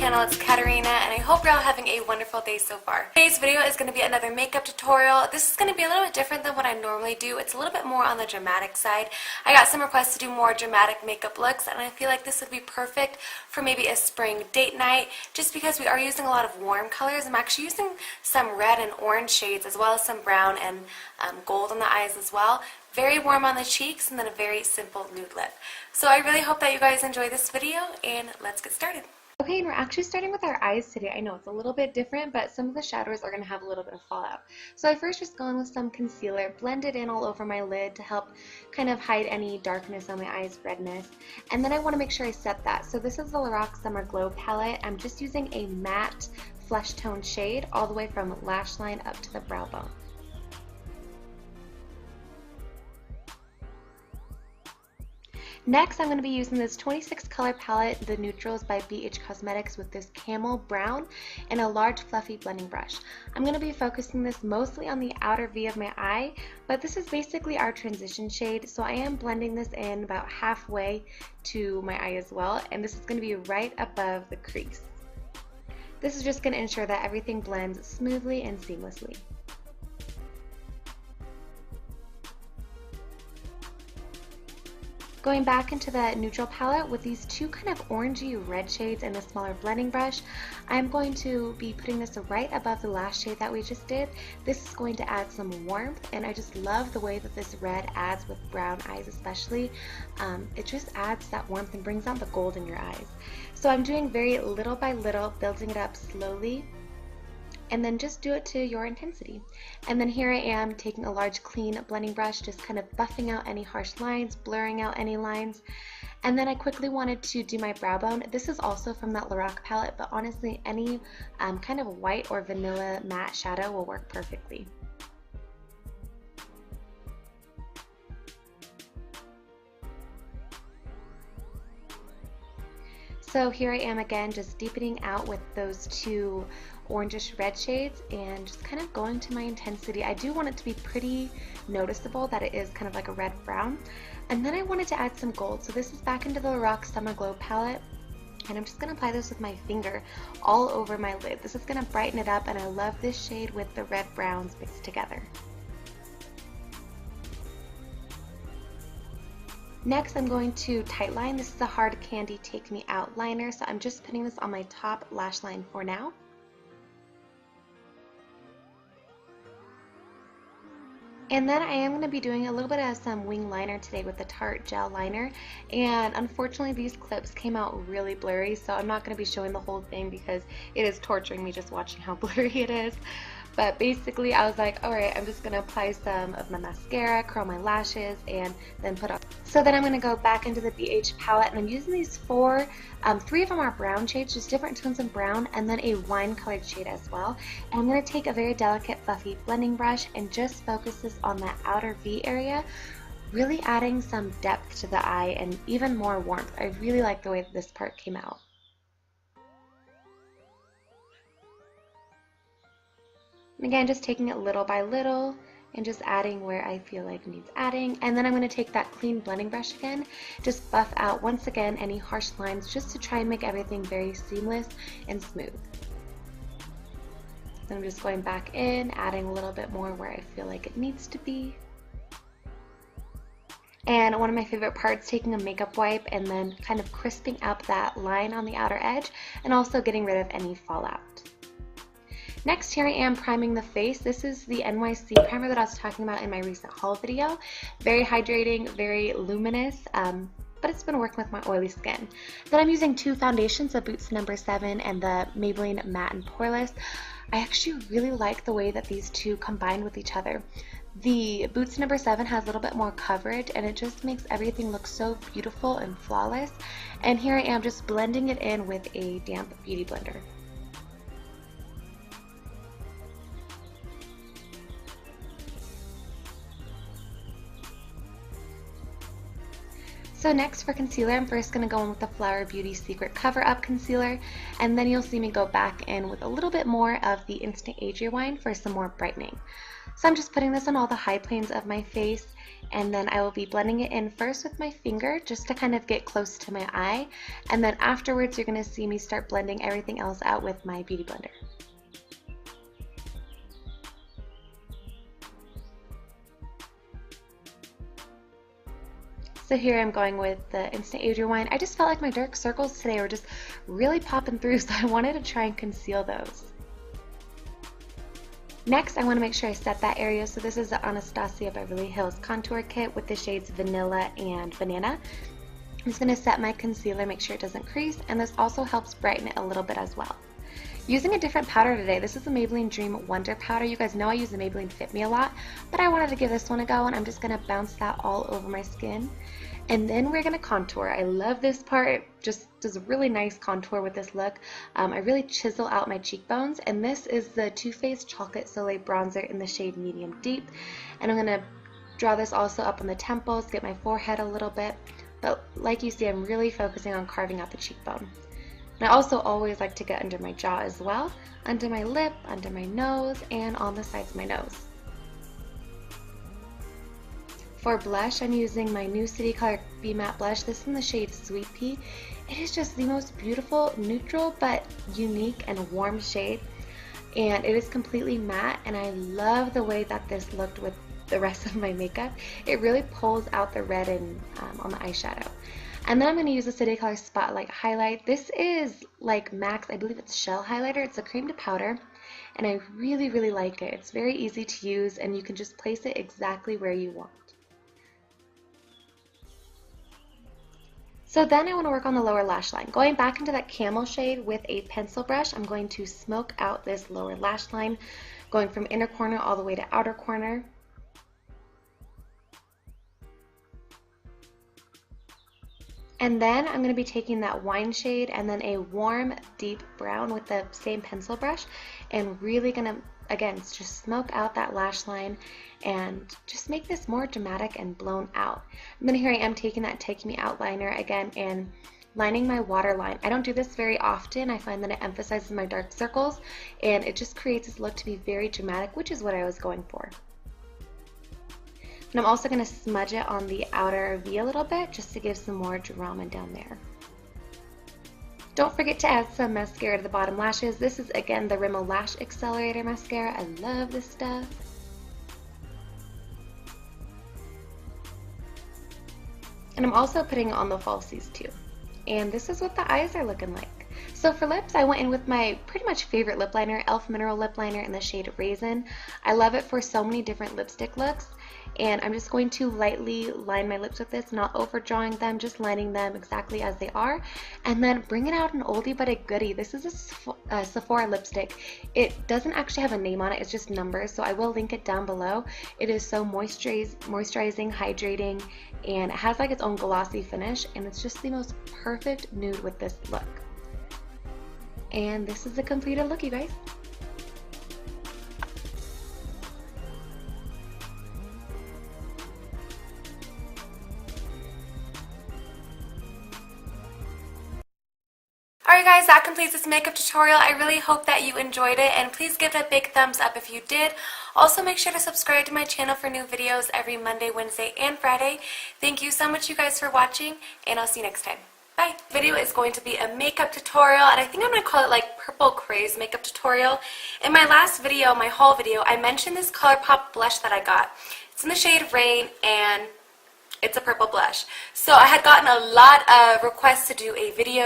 channel, it's Katarina, and I hope you're all having a wonderful day so far. Today's video is going to be another makeup tutorial. This is going to be a little bit different than what I normally do. It's a little bit more on the dramatic side. I got some requests to do more dramatic makeup looks, and I feel like this would be perfect for maybe a spring date night, just because we are using a lot of warm colors. I'm actually using some red and orange shades, as well as some brown and gold on the eyes as well. Very warm on the cheeks, and then a very simple nude lip. So I really hope that you guys enjoy this video, and let's get started. Okay, and we're actually starting with our eyes today. I know it's a little bit different, but some of the shadows are going to have a little bit of fallout. So I first just go in with some concealer, blend it in all over my lid to help kind of hide any darkness on my eyes, redness. And then I want to make sure I set that. So this is the Lorac Summer Glow palette. I'm just using a matte flesh tone shade all the way from lash line up to the brow bone. Next, I'm going to be using this 26 color palette, the Neutrals by BH Cosmetics, with this camel brown and a large fluffy blending brush. I'm going to be focusing this mostly on the outer V of my eye, but this is basically our transition shade, so I am blending this in about halfway to my eye as well, and this is going to be right above the crease. This is just going to ensure that everything blends smoothly and seamlessly. Going back into the neutral palette with these two kind of orangey red shades and a smaller blending brush, I'm going to be putting this right above the last shade that we just did. This is going to add some warmth, and I just love the way that this red adds with brown eyes especially. It just adds that warmth and brings out the gold in your eyes. So I'm doing very little by little, building it up slowly, and then just do it to your intensity. And then here I am taking a large clean blending brush, just kind of buffing out any harsh lines, blurring out any lines. And then I quickly wanted to do my brow bone. This is also from that Lorac palette, but honestly any kind of white or vanilla matte shadow will work perfectly. So here I am again, just deepening out with those two orangish red shades and just kind of going to my intensity. I do want it to be pretty noticeable that it is kind of like a red brown. And then I wanted to add some gold. So this is back into the Lorac Summer Glow palette. And I'm just going to apply this with my finger all over my lid. This is going to brighten it up, and I love this shade with the red browns mixed together. Next, I'm going to tightline. This is a Hard Candy Take Me Out liner, so I'm just putting this on my top lash line for now. And then I am going to be doing a little bit of some wing liner today with the Tarte gel liner, and unfortunately these clips came out really blurry, so I'm not going to be showing the whole thing because it is torturing me just watching how blurry it is. But basically I was like, alright, I'm just going to apply some of my mascara, curl my lashes, and then put on. So then I'm going to go back into the BH palette, and I'm using these three of them are brown shades, just different tones of brown, and then a wine colored shade as well. And I'm going to take a very delicate fluffy blending brush and just focus this on that outer V area, really adding some depth to the eye and even more warmth. I really like the way that this part came out. And again, just taking it little by little and just adding where I feel like needs adding. And then I'm going to take that clean blending brush again, just buff out once again any harsh lines, just to try and make everything very seamless and smooth. Then I'm just going back in, adding a little bit more where I feel like it needs to be. And one of my favorite parts, taking a makeup wipe and then kind of crisping up that line on the outer edge, and also getting rid of any fallout. Next, here I am priming the face. This is the NYC primer that I was talking about in my recent haul video. Very hydrating, very luminous, but it's been working with my oily skin. Then I'm using two foundations, the Boots No. 7 and the Maybelline Matte and Poreless. I actually really like the way that these two combine with each other. The Boots No. 7 has a little bit more coverage, and it just makes everything look so beautiful and flawless. And here I am just blending it in with a damp beauty blender. So next for concealer, I'm first going to go in with the Flower Beauty Secret Cover Up Concealer, and then you'll see me go back in with a little bit more of the Instant Age Rewind for some more brightening. So I'm just putting this on all the high planes of my face, and then I will be blending it in first with my finger just to kind of get close to my eye, and then afterwards you're going to see me start blending everything else out with my Beauty Blender. So here I'm going with the Instant Age Rewind. I just felt like my dark circles today were just really popping through, so I wanted to try and conceal those. Next, I want to make sure I set that area. So this is the Anastasia Beverly Hills Contour Kit with the shades Vanilla and Banana. I'm just going to set my concealer, make sure it doesn't crease, and this also helps brighten it a little bit as well. Using a different powder today. This is the Maybelline Dream Wonder powder. You guys know I use the Maybelline Fit Me a lot, but I wanted to give this one a go, and I'm just going to bounce that all over my skin. And then we're going to contour. I love this part. It just does a really nice contour with this look. I really chisel out my cheekbones, and this is the Too Faced Chocolate Soleil Bronzer in the shade Medium Deep. And I'm going to draw this also up on the temples, get my forehead a little bit. But like you see, I'm really focusing on carving out the cheekbone. And I also always like to get under my jaw as well, under my lip, under my nose, and on the sides of my nose. For blush, I'm using my new City Color Be Matte blush. This is in the shade Sweet Pea. It is just the most beautiful, neutral, but unique and warm shade. And it is completely matte, and I love the way that this looked with the rest of my makeup. It really pulls out the red and on the eyeshadow. And then I'm going to use the City Color Spotlight Highlight. This is like MAC's, I believe it's Shell Highlighter. It's a cream to powder, and I really, really like it. It's very easy to use, and you can just place it exactly where you want. So then I want to work on the lower lash line. Going back into that camel shade with a pencil brush, I'm going to smoke out this lower lash line, going from inner corner all the way to outer corner. And then I'm going to be taking that wine shade and then a warm, deep brown with the same pencil brush, and really going to, again, just smoke out that lash line and just make this more dramatic and blown out. And then here I am taking that Take Me Out liner again and lining my waterline. I don't do this very often. I find that it emphasizes my dark circles, and it just creates this look to be very dramatic, which is what I was going for. And I'm also going to smudge it on the outer V a little bit just to give some more drama down there. Don't forget to add some mascara to the bottom lashes. This is again the Rimmel Lash Accelerator mascara. I love this stuff. And I'm also putting it on the falsies too. And this is what the eyes are looking like. So for lips, I went in with my pretty much favorite lip liner, e.l.f. Mineral Lip Liner in the shade Raisin. I love it for so many different lipstick looks. And I'm just going to lightly line my lips with this, not overdrawing them, just lining them exactly as they are. And then bringing out an oldie but a goodie. This is a Sephora lipstick. It doesn't actually have a name on it, it's just numbers, so I will link it down below. It is so moisturizing, hydrating, and it has like its own glossy finish, and it's just the most perfect nude with this look. And this is the completed look, you guys. Alright guys, that completes this makeup tutorial. I really hope that you enjoyed it, and please give it a big thumbs up if you did. Also make sure to subscribe to my channel for new videos every Monday, Wednesday, and Friday. Thank you so much you guys for watching, and I'll see you next time. Bye! The video is going to be a makeup tutorial, and I think I'm going to call it like Purple Craze makeup tutorial. In my last video, my haul video, I mentioned this ColourPop blush that I got. It's in the shade Rain, and it's a purple blush. So I had gotten a lot of requests to do a video